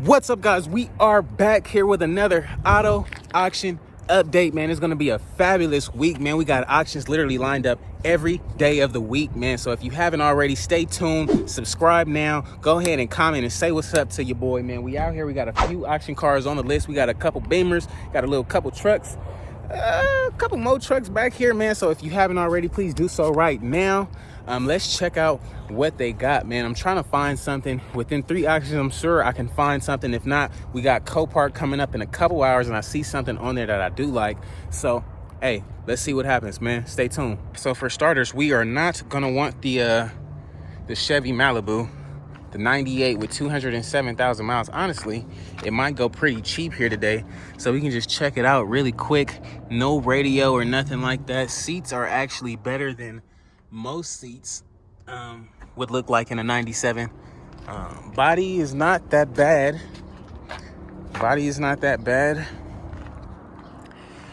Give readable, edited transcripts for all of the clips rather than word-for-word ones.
What's up, guys? We are back here with another auto auction update, man. It's gonna be a fabulous week, man. We got auctions literally lined up every day of the week, man. So if you haven't already, stay tuned, subscribe now, go ahead and comment and say what's up to your boy, man. We out here, we got a few auction cars on the list. We got a couple Beamers, got a little couple trucks, a couple more trucks back here, man. So if you haven't already, please do so right now. Let's check out what they got, man. I'm trying to find something within 3 auctions. I'm sure I can find something. If not, we got Copart coming up in a couple hours, and I see something on there that I do like. So hey, let's see what happens, man. Stay tuned. So for starters, we are not gonna want the Chevy Malibu, the 98 with 207,000 miles. Honestly, it might go pretty cheap here today, so we can just check it out really quick. No radio or nothing like that. Seats are actually better than most seats would look like in a 97. Body is not that bad.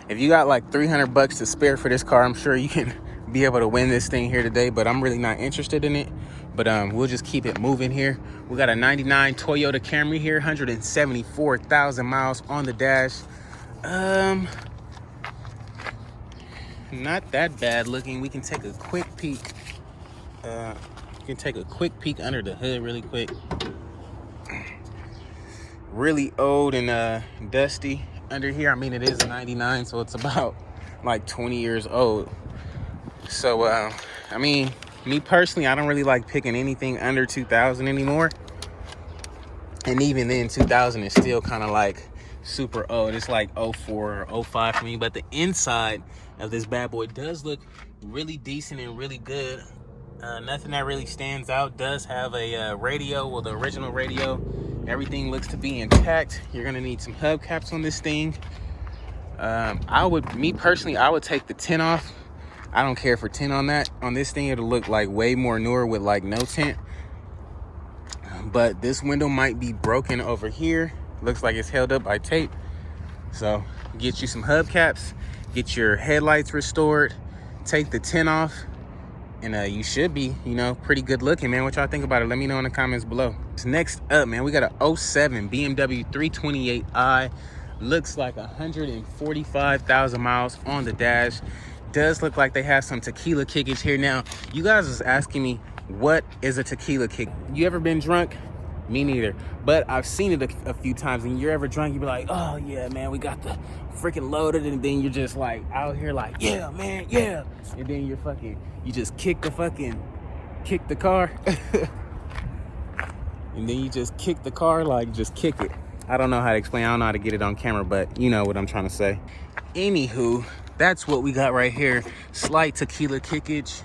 If you got like 300 bucks to spare for this car, I'm sure you can be able to win this thing here today, but I'm really not interested in it. But we'll just keep it moving here. We got a 99 Toyota Camry here, 174,000 miles on the dash. Not that bad looking. We can take a quick peek. Under the hood really quick. Really old and dusty under here. I mean, it is a 99, so it's about like 20 years old. So I mean, me personally, I don't really like picking anything under 2000 anymore. And even then, 2000 is still kind of like super old. It's like 04 or 05 for me. But the inside of this bad boy does look really decent and really good. Nothing that really stands out. Does have a radio, well, the original radio. Everything looks to be intact. You're gonna need some hubcaps on this thing. Me personally, I would take the tint off. I don't care for tint on that. On this thing, it'll look like way more newer with like no tint. But this window might be broken over here. Looks like it's held up by tape. So get you some hubcaps, get your headlights restored, take the tint off, and you should be, you know, pretty good looking, man. What y'all think about it? Let me know in the comments below. So next up, man, we got a 07 BMW 328i. Looks like 145,000 miles on the dash. Does look like they have some tequila kickage here. Now, you guys was asking me, what is a tequila kick? You ever been drunk? Me neither, but I've seen it a few times. And you're ever drunk, you be like, oh yeah, man, we got the freaking loaded, and then you're just like out here like, yeah, man, yeah, and then you just kick the car and then you just kick the car, like just kick it. I don't know how to explain. I don't know how to get it on camera, but you know what I'm trying to say. Anywho, that's what we got right here. Slight tequila kickage.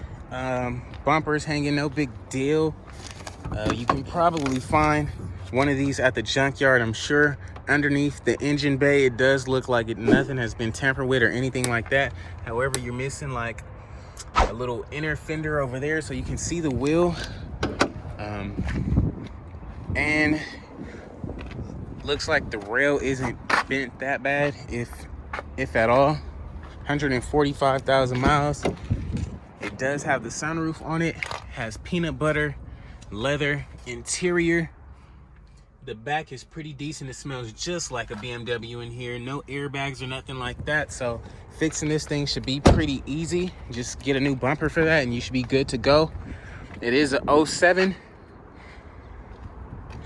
Bumpers hanging, no big deal. You can probably find one of these at the junkyard, I'm sure. Underneath the engine bay, it does look like nothing has been tampered with or anything like that. However, you're missing like a little inner fender over there so you can see the wheel. And looks like the rail isn't bent that bad, if at all. 145,000 miles. It does have the sunroof on it. Has peanut butter leather interior. The back is pretty decent. It smells just like a BMW in here. No airbags or nothing like that. So fixing this thing should be pretty easy. Just get a new bumper for that and you should be good to go. It is a 07.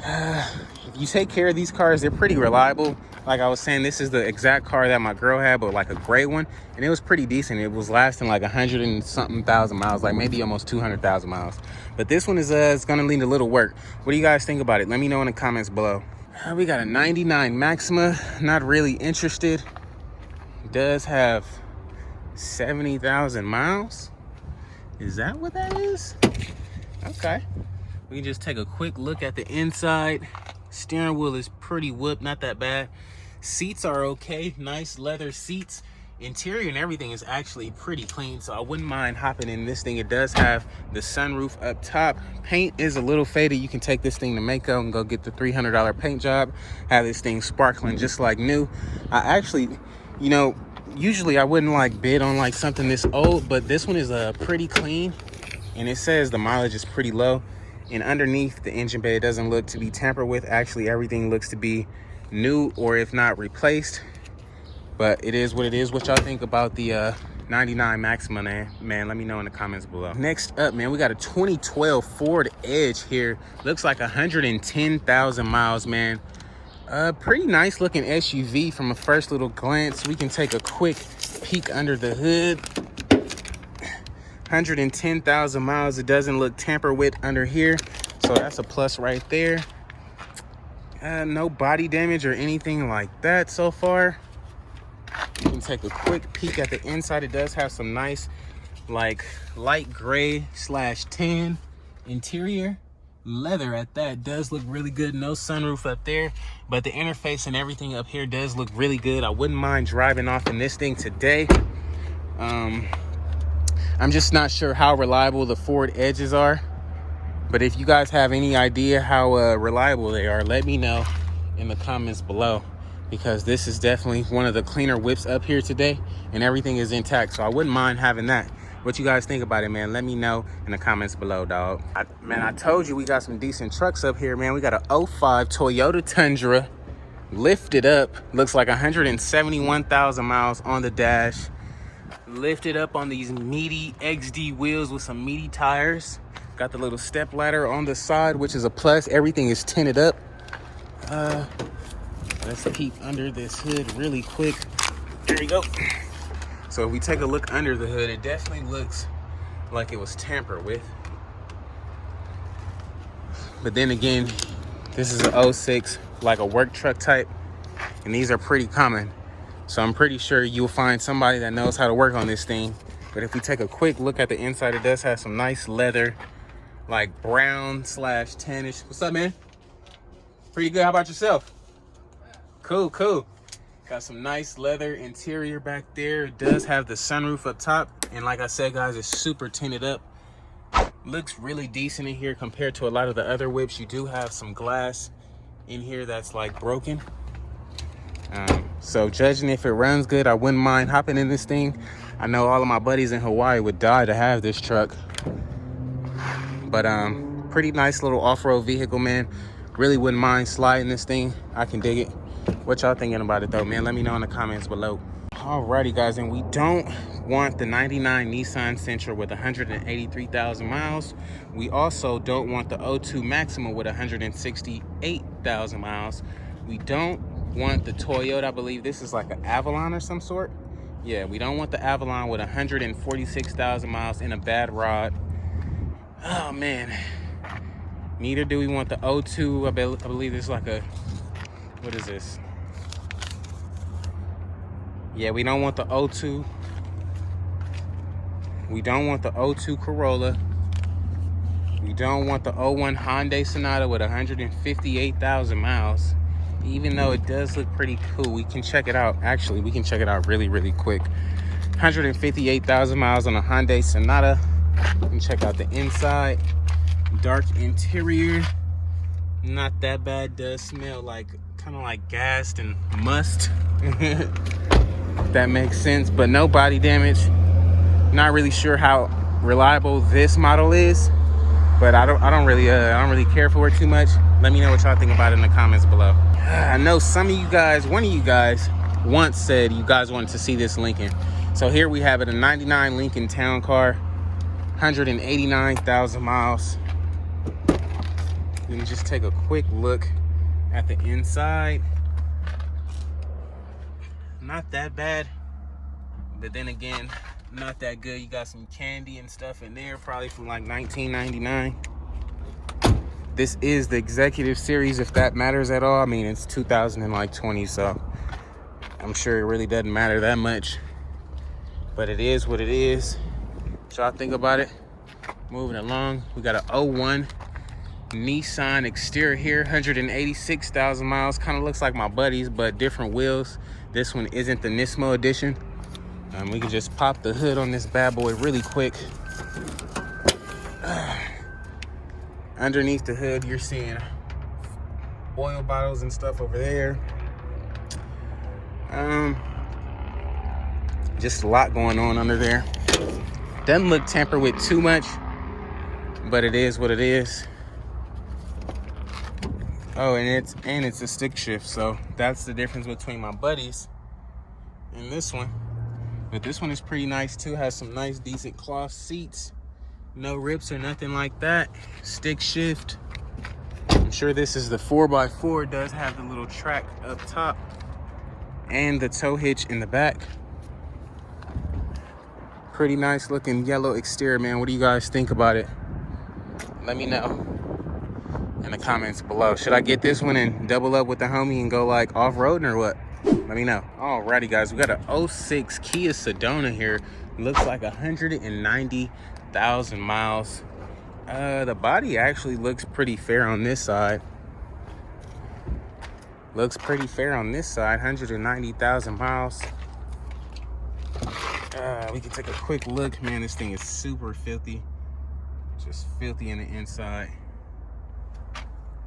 If you take care of these cars, they're pretty reliable. Like I was saying, this is the exact car that my girl had, but like a gray one, and it was pretty decent. It was lasting like 100 and something thousand miles, like maybe almost 200,000 miles. But this one is it's gonna need a little work. What do you guys think about it? Let me know in the comments below. We got a 99 Maxima. Not really interested. It does have 70,000 miles. Is that what that is? Okay. We can just take a quick look at the inside. Steering wheel is pretty whooped, not that bad. Seats are okay, nice leather seats. Interior and everything is actually pretty clean, so I wouldn't mind hopping in this thing. It does have the sunroof up top. Paint is a little faded. You can take this thing to Mako and go get the $300 paint job. Have this thing sparkling just like new. I actually, you know, usually I wouldn't like bid on like something this old, but this one is pretty clean, and it says the mileage is pretty low. And underneath the engine bay, it doesn't look to be tampered with. Actually, everything looks to be new, or if not replaced. But it is what it is. What y'all think about the 99 Maxima, man? Let me know in the comments below. Next up, man, we got a 2012 Ford Edge here. Looks like 110,000 miles, man. Pretty nice looking SUV from a first little glance. We can take a quick peek under the hood. 110,000 miles. It doesn't look tampered with under here, so that's a plus right there. No body damage or anything like that so far. You can take a quick peek at the inside. It does have some nice, like, light gray / tan interior. Leather at that. Does look really good. No sunroof up there, but the interface and everything up here does look really good. I wouldn't mind driving off in this thing today. I'm just not sure how reliable the Ford Edges are, but if you guys have any idea how reliable they are, let me know in the comments below, because this is definitely one of the cleaner whips up here today, and everything is intact, so I wouldn't mind having that. What you guys think about it, man? Let me know in the comments below, dog. Man, I told you we got some decent trucks up here, man. We got a 05 Toyota Tundra, lifted up, looks like 171,000 miles on the dash. Lifted up on these meaty XD wheels with some meaty tires. Got the little step ladder on the side, which is a plus. Everything is tinted up. Let's peek under this hood really quick. There you go. So if we take a look under the hood, it definitely looks like it was tampered with. But then again, this is an 06, like a work truck type, and these are pretty common. So I'm pretty sure you'll find somebody that knows how to work on this thing. But if we take a quick look at the inside, it does have some nice leather, like brown / tannish. What's up, man? Pretty good. How about yourself? Cool, cool. Got some nice leather interior back there. It does have the sunroof up top. And like I said, guys, it's super tinted up. Looks really decent in here compared to a lot of the other whips. You do have some glass in here that's like broken. So judging if it runs good, I wouldn't mind hopping in this thing. I know all of my buddies in Hawaii would die to have this truck. But pretty nice little off-road vehicle, man. Really wouldn't mind sliding this thing. I can dig it. What y'all thinking about it though, man? Let me know in the comments below. Alrighty, guys, and we don't want the 99 Nissan Sentra with 183,000 miles. We also don't want the 02 Maxima with 168,000 miles. We don't want the Toyota, I believe this is like an Avalon or some sort. Yeah, we don't want the Avalon with 146,000 miles in a bad rod. Oh man. Neither do we want the 02. I believe it's like a, what is this? Yeah, we don't want the 02. We don't want the 02 Corolla. We don't want the 01 Hyundai Sonata with 158,000 miles. Even though it does look pretty cool, we can check it out. Actually, we can check it out really quick. 158,000 miles on a Hyundai Sonata. You can check out the inside. Dark interior. Not that bad. Does smell like kind of like gassed and must. That makes sense, but no body damage. Not really sure how reliable this model is, but I don't really care for it too much. Let me know what y'all think about it in the comments below. I know some of you guys, one of you guys once said you guys wanted to see this Lincoln. So here we have it, a 99 Lincoln Town Car, 189,000 miles. You can just take a quick look at the inside. Not that bad, but then again, not that good. You got some candy and stuff in there, probably from like 1999. This is the executive series, if that matters at all. I mean, it's 2020, so I'm sure it really doesn't matter that much, but it is what it is. What y'all think about it? Moving along, we got a 01 Nissan Xterra here, 186,000 miles. Kind of looks like my buddy's, but different wheels. This one isn't the Nismo edition. We can just pop the hood on this bad boy really quick. Underneath the hood, you're seeing oil bottles and stuff over there. Just a lot going on under there. Doesn't look tampered with too much, but it is what it is. Oh, and it's a stick shift, so that's the difference between my buddies and this one. But this one is pretty nice too. Has some nice, decent cloth seats, no rips or nothing like that. Stick shift. I'm sure this is the 4x4. It does have the little track up top and the tow hitch in the back. Pretty nice looking yellow exterior, man. What do you guys think about it? Let me know in the comments below. Should I get this one and double up with the homie and go like off-roading or what? Let me know. Alrighty guys, we got a 06 Kia Sedona here. Looks like 190,000 miles. The body actually looks pretty fair on this side. Looks pretty fair on this side, 190,000 miles. We can take a quick look. Man, this thing is super filthy. Just filthy in the inside.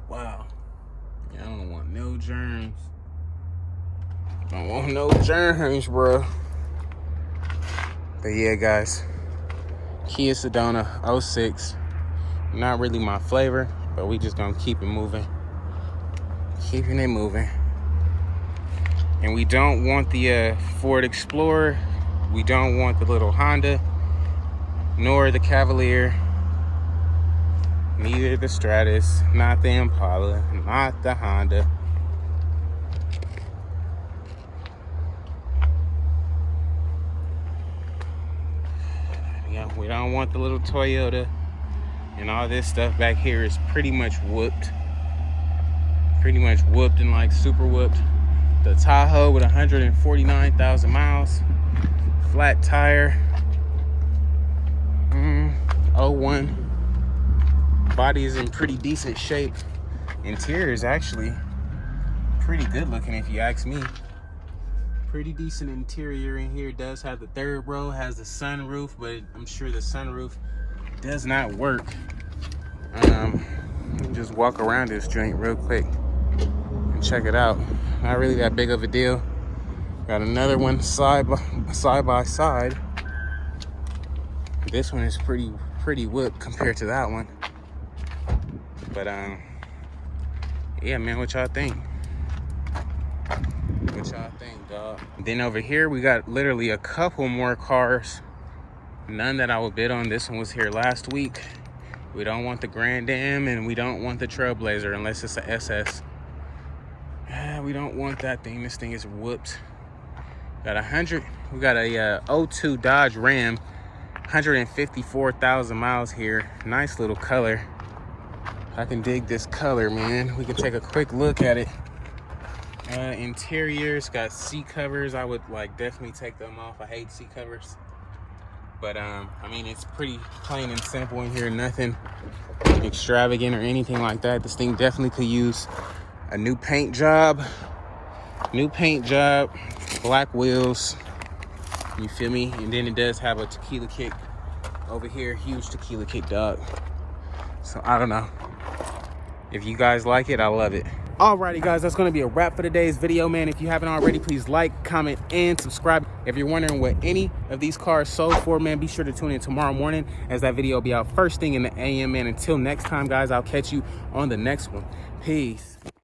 Wow. Yeah, I don't want no germs. Don't want no germs, bro. But yeah, guys. Kia Sedona 06. Not really my flavor, but we just gonna keep it moving. Keeping it moving. And we don't want the Ford Explorer. We don't want the little Honda, nor the Cavalier. Neither the Stratus, not the Impala, not the Honda. Yeah, we don't want the little Toyota. And all this stuff back here is pretty much whooped. Pretty much whooped and like super whooped. The Tahoe with 149,000 miles. Flat tire. 01. Body is in pretty decent shape. Interior is actually pretty good looking if you ask me. Pretty decent interior in here. It does have the third row, has the sunroof, but I'm sure the sunroof does not work. Just walk around this joint real quick and check it out. Not really that big of a deal. Got another one side by side. This one is pretty whooped compared to that one. But yeah, man, what y'all think? What y'all think, dog? Then over here we got literally a couple more cars. None that I would bid on. This one was here last week. We don't want the Grand Am and we don't want the Trailblazer unless it's a SS. We don't want that thing. This thing is whooped. Got we got a 02 Dodge Ram, 154,000 miles here. Nice little color. I can dig this color, man. We can take a quick look at it. Interior's got seat covers. I would like definitely take them off. I hate seat covers. But I mean, it's pretty plain and simple in here. Nothing extravagant or anything like that. This thing definitely could use a new paint job. Black wheels. You feel me? And then it does have a tequila kick over here. Huge tequila kick, dog. So I don't know. If you guys like it, I love it. Alrighty guys, that's gonna be a wrap for today's video, man. If you haven't already, please like, comment, and subscribe. If you're wondering what any of these cars sold for, man, be sure to tune in tomorrow morning as that video will be out first thing in the AM, man. Until next time, guys, I'll catch you on the next one. Peace.